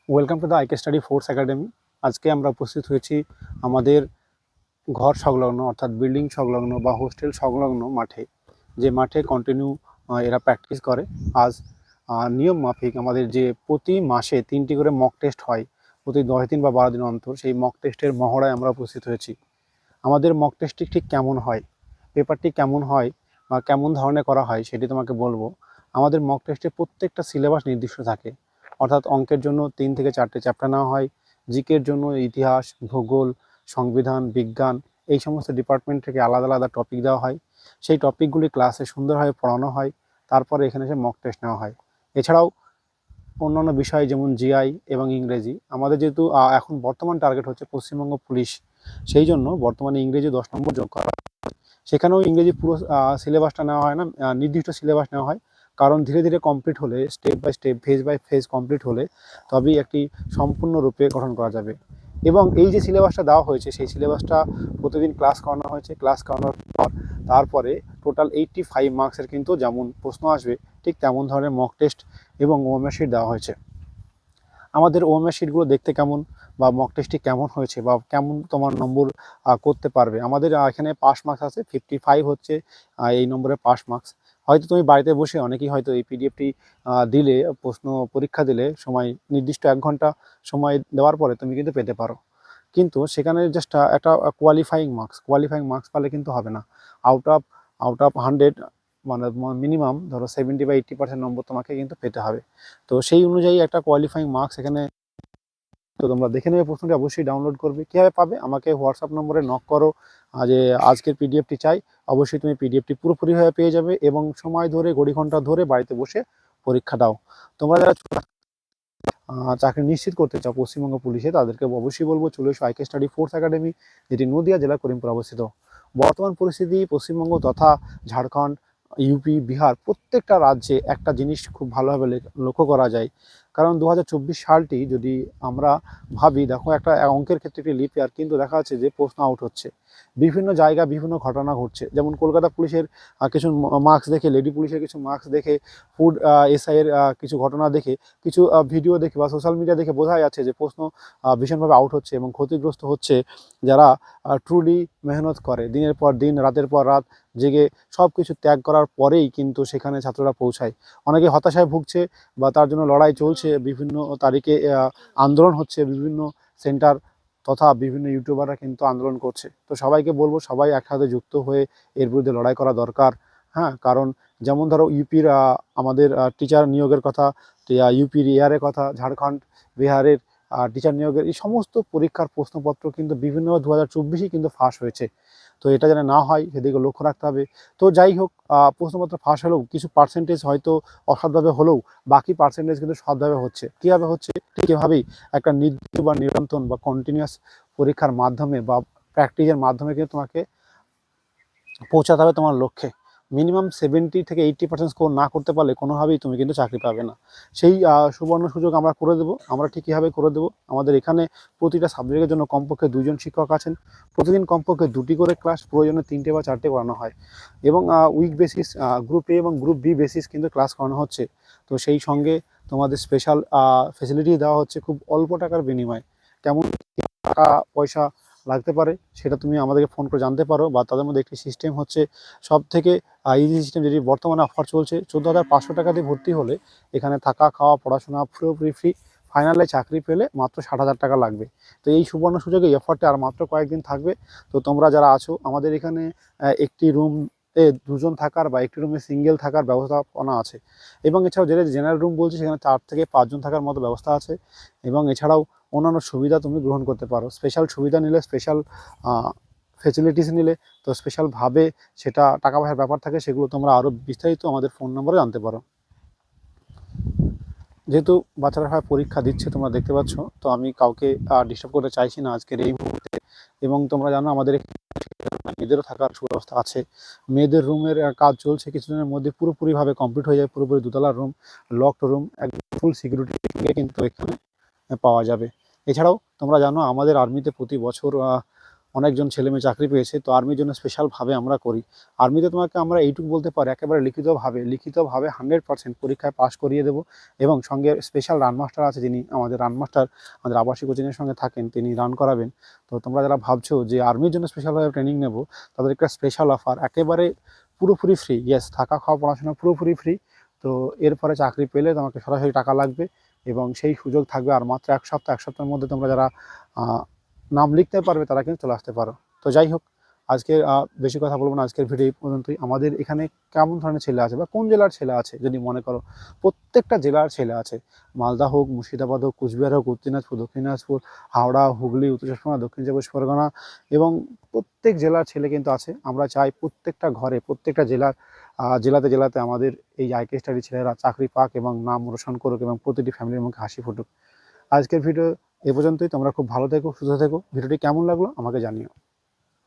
Welcome to the IK study force academy. আজকে আমরা উপস্থিত হয়েছি আমাদের ঘর সংলগ্ন অর্থাৎ বিল্ডিং সংলগ্ন বা হোস্টেল সংলগ্ন মাঠে, যে মাঠে কন্টিনিউ এরা প্র্যাকটিস করে। আজ নিয়ম মাফিক আমাদের যে প্রতি মাসে 3টি করে মক টেস্ট হয়, প্রতি 10 দিন বা 12 দিন অন্তর, সেই মক টেস্টের মহড়ায় আমরা উপস্থিত হয়েছি। আমাদের মক টেস্টটি ঠিক কেমন হয়, পেপারটি কেমন হয় বা কেমন ধরনের করা হয় সেটি তোমাকে বলবো। আমাদের মক টেস্টে প্রত্যেকটা সিলেবাস নির্দিষ্ট থাকে, অর্থাৎ অঙ্কের জন্য 3 থেকে 4টে চ্যাপ্টার নেওয়া হয়, জিকের জন্য ইতিহাস, ভূগোল, সংবিধান, বিজ্ঞান, এই সমস্ত ডিপার্টমেন্ট থেকে আলাদা আলাদা টপিক দেওয়া হয়। সেই টপিকগুলি ক্লাসে সুন্দরভাবে পড়ানো হয়, তারপরে এখানে এসে মক টেস্ট নেওয়া হয়। এছাড়াও অন্যান্য বিষয় যেমন জিআই এবং ইংরেজি, আমাদের যেহেতু এখন বর্তমান টার্গেট হচ্ছে পশ্চিমবঙ্গ পুলিশ, সেই জন্য বর্তমানে ইংরেজি 10 নম্বর যোগ করা। সেখানেও ইংরেজি পুরো সিলেবাসটা নেওয়া হয় না, নির্দিষ্ট সিলেবাস নেওয়া হয়। কারণ ধীরে ধীরে কমপ্লিট হলে, step by step, phase by phase complete হলে তবেই একটি সম্পূর্ণরূপে গঠন করা যাবে। এবং এই যে সিলেবাসটা দেওয়া হয়েছে, সেই সিলেবাসটা প্রতিদিন ক্লাস করানো হয়েছে। ক্লাস করানোর পর তারপরে টোটাল 85 মার্কসের কিন্তু যেমন প্রশ্ন আসবে, ঠিক তেমন ধরনের মক টেস্ট এবং ওএমআর শিট দেওয়া হয়েছে। আমাদের ওএমআর শিটগুলো দেখতে কেমন বা মক টেস্টটি কেমন হয়েছে বা কেমন তোমার নম্বর করতে পারবে, আমাদের এখানে পাস মার্কস আছে 55 হচ্ছে এই নম্বরের পাস মার্কস। হয়তো তুমি বাড়িতে বসে অনেকেই হয়তো এই পিডিএফটি দিলে, প্রশ্ন পরীক্ষা দিলে, সময় নির্দিষ্ট 1 ঘন্টা সময় দেওয়ার পরে তুমি কিন্তু পেতে পারো। কিন্তু সেখানে জাস্ট একটা কোয়ালিফাইং মার্কস পালে কিন্তু হবে না। আউট অফ 100, মানে মিনিমাম ধরো 70 বা 80% নম্বর তোমাকে কিন্তু পেতে হবে। তো সেই অনুযায়ী একটা কোয়ালিফাইং মার্কস এখানে। তো তোমরা দেখে নেবে, প্রশ্নটি অবশ্যই ডাউনলোড করবে। কীভাবে পাবে? আমাকে হোয়াটসঅ্যাপ নম্বরে নক করো, যে আজকের পিডিএফটি চাই। অবশ্যই তুমি পিডিএফটি পুরোপুরিভাবে পেয়ে যাবে এবং সময় ধরে, ঘড়ি ঘন্টা ধরে বাড়িতে বসে পরীক্ষা দাও। তোমরা যারা চাকরি নিশ্চিত করতে চাও পশ্চিমবঙ্গ পুলিশে, তাদেরকে অবশ্যই বলবো চলে এসো আইকে স্টাডি ফোর্স একাডেমি, যেটি নদিয়া জেলার করিমপুর অবস্থিত। বর্তমান পরিস্থিতি পশ্চিমবঙ্গ তথা ঝাড়খণ্ড, ইউপি, বিহার, প্রত্যেকটা রাজ্যে একটা জিনিস খুব ভালোভাবে লক্ষ্য করা যায়। কারণ 2024 সালটি যদি আমরা ভাবি, দেখো একটা অঙ্কের ক্ষেত্রে একটি লিপ ইয়ার, কিন্তু দেখা যাচ্ছে যে প্রশ্ন আউট হচ্ছে, বিভিন্ন জায়গা বিভিন্ন ঘটনা ঘটছে। যেমন কলকাতা পুলিশের কিছু মার্কস দেখে, লেডি পুলিশের কিছু মার্কস দেখে, ফুড এসআইয়ের কিছু ঘটনা দেখে, কিছু ভিডিও দেখে বা সোশ্যাল মিডিয়া দেখে বোঝা যাচ্ছে যে প্রশ্ন ভীষণভাবে আউট হচ্ছে এবং ক্ষতিগ্রস্ত হচ্ছে যারা ট্রুলি মেহনত করে, দিনের পর দিন, রাতের পর রাত জেগে সব কিছু ত্যাগ করার পরেই কিন্তু সেখানে ছাত্ররা পৌঁছায়। অনেকে হতাশায় ভুগছে বা তার জন্য লড়াই চলছে, বিভিন্ন তারিখে আন্দোলন হচ্ছে, বিভিন্ন সেন্টার তথা বিভিন্ন ইউটিউবাররা কিন্তু আন্দোলন করছে। তো সবাইকে বলবো, সবাই একসাথে যুক্ত হয়ে এর বিরুদ্ধে লড়াই করা দরকার। হ্যাঁ, কারণ যেমন ধরো ইউপির আমাদের টিচার নিয়োগের কথা, ইউপির এয়ারের কথা, ঝাড়খণ্ড, বিহারের টিচার নিয়োগের এই সমস্ত পরীক্ষার প্রশ্নপত্র কিন্তু বিভিন্ন 2024 কিন্তু ফাঁস হয়েছে। তো এটা যেন না হয় সেদিকে লক্ষ্য রাখতে হবে। তো যাই হোক, প্রশ্নপত্র ফাঁস হলেও কিছু পার্সেন্টেজ হয়তো অসৎভাবে হলেও বাকি পার্সেন্টেজ কিন্তু সৎভাবে হচ্ছে। কীভাবে হচ্ছে? ঠিক এভাবেই একটা নির্দিষ্ট বা নিরন্তর বা কন্টিনিউয়াস পরীক্ষার মাধ্যমে বা প্র্যাকটিসের মাধ্যমে কিন্তু তোমাকে পৌঁছাতে হবে তোমার লক্ষ্যে। মিনিমাম 70 থেকে 80% স্কোর না করতে পারলে কোনোভাবেই তুমি কিন্তু চাকরি পাবে না। সেই সুবর্ণ সুযোগ আমরা করে দেবো। আমরা ঠিক কীভাবে করে দেবো? আমাদের এখানে প্রতিটা সাবজেক্টের জন্য কমপক্ষে 2 জন শিক্ষক আছেন। প্রতিদিন কমপক্ষে 2টি করে ক্লাস, প্রয়োজনে 3টে বা 4টে করানো হয় এবং উইক বেসিস, গ্রুপ এ এবং গ্রুপ বি বেসিস কিন্তু ক্লাস করানো হচ্ছে। তো সেই সঙ্গে তোমাদের স্পেশাল ফেসিলিটি দেওয়া হচ্ছে খুব অল্প টাকার বিনিময়ে। কেমন টাকা পয়সা লাগতে পারে সেটা তুমি আমাদেরকে ফোন করে জানতে পারো, বা তাদের মধ্যে একটি সিস্টেম হচ্ছে সবথেকে ইজি সিস্টেম, যেটি বর্তমানে অফার চলছে। 14,500 টাকা দিয়ে ভর্তি হলে এখানে থাকা, খাওয়া, পড়াশোনা পুরোপুরি ফ্রি। ফাইনালে চাকরি পেলে মাত্র 60,000 টাকা লাগবে। তো এই সুবর্ণ সুযোগে এই অফারটা আর মাত্র কয়েকদিন থাকবে। তো তোমরা যারা আছো, আমাদের এখানে একটি রুম 2 জন থাকার বা একটি রুমে সিঙ্গেল থাকার ব্যবস্থাপনা আছে। এবং এছাড়াও যেটা জেনারেল রুম বলছি, সেখানে 4 থেকে 5 জন থাকার মতো ব্যবস্থা আছে। এবং এছাড়াও অন্যান্য সুবিধা তুমি গ্রহণ করতে পারো। স্পেশাল সুবিধা নিলে, স্পেশাল ফেসিলিটিস নিলে, তো স্পেশালভাবে সেটা টাকা পয়সার ব্যাপার থাকে, সেগুলো তোমরা আরও বিস্তারিত আমাদের ফোন নম্বরে জানতে পারো। যেহেতু বাচ্চারা সবাই পরীক্ষা দিচ্ছে তোমরা দেখতে পাচ্ছ, তো আমি কাউকে ডিস্টার্ব করতে চাইছি না আজকের এই মুহূর্তে। এবং তোমরা জানো আমাদের মেয়েদেরও থাকার সুব্যবস্থা আছে। মেয়েদের রুমের কাজ চলছে, কিছুদিনের মধ্যে পুরোপুরিভাবে কমপ্লিট হয়ে যাবে। পুরোপুরি দোতলার রুম, লকড রুম, একদম ফুল সিকিউরিটি কিন্তু এখানে পাওয়া যাবে। এছাড়াও তোমরা জানো আমাদের আর্মিতে প্রতি বছর অনেকজন ছেলেমেয়ে চাকরি পেয়েছে। তো আর্মির জন্য স্পেশালভাবে আমরা করি। আর্মিতে তোমাকে আমরা এইটুকু বলতে পারি, একেবারে লিখিতভাবে 100% পরীক্ষায় পাস করিয়ে দেবো, এবং সঙ্গে স্পেশাল রান মাস্টার আছে, যিনি আমাদের রান মাস্টার আমাদের আবাসিক কোচিংয়ের সঙ্গে থাকেন, তিনি রান করাবেন। তো তোমরা যারা ভাবছো যে আর্মির জন্য স্পেশালভাবে ট্রেনিং নেব, তাদের একটা স্পেশাল অফার, একেবারে পুরোপুরি ফ্রি। ইয়েস, থাকা খাওয়া পড়াশোনা পুরোপুরি ফ্রি। তো এরপরে চাকরি পেলে তোমাকে সরাসরি টাকা লাগবে, এবং সেই সুযোগ থাকবে আর মাত্র এক সপ্তাহের মধ্যে তোমরা যারা নাম লিখতে পারবে তারা কিন্তু চলে আসতে পারো। তো যাই হোক, আজকে বেশি কথা বলবো না, আজকের ভিডিও এই পর্যন্তই। আমাদের এখানে কেমন ধরনের ছেলে আছে বা কোন জেলার ছেলে আছে যদি মনে করো, প্রত্যেকটা জেলার ছেলে আছে। মালদা হোক, মুর্শিদাবাদ হোক, কুচবিহার হোক, উত্তর দিনাজপুর, দক্ষিণ দিনাজপুর, হাওড়া, হুগলি, উত্তর চব্বিশ পরগনা, দক্ষিণ চব্বিশ পরগনা, এবং প্রত্যেক জেলার ছেলে কিন্তু আছে। আমরা চাই প্রত্যেকটা ঘরে, প্রত্যেকটা জেলাতে আমাদের এই আইকে স্টাডি ছেলেরা চাকরি পাক এবং নাম রোশন করুক, এবং প্রতিটি ফ্যামিলির মুখে হাসি ফুটুক। আজকের ভিডিও এ পর্যন্তই। তোমরা খুব ভালো থেকো, সুস্থ থেকো। ভিডিওটি কেমন লাগলো আমাকে জানিও।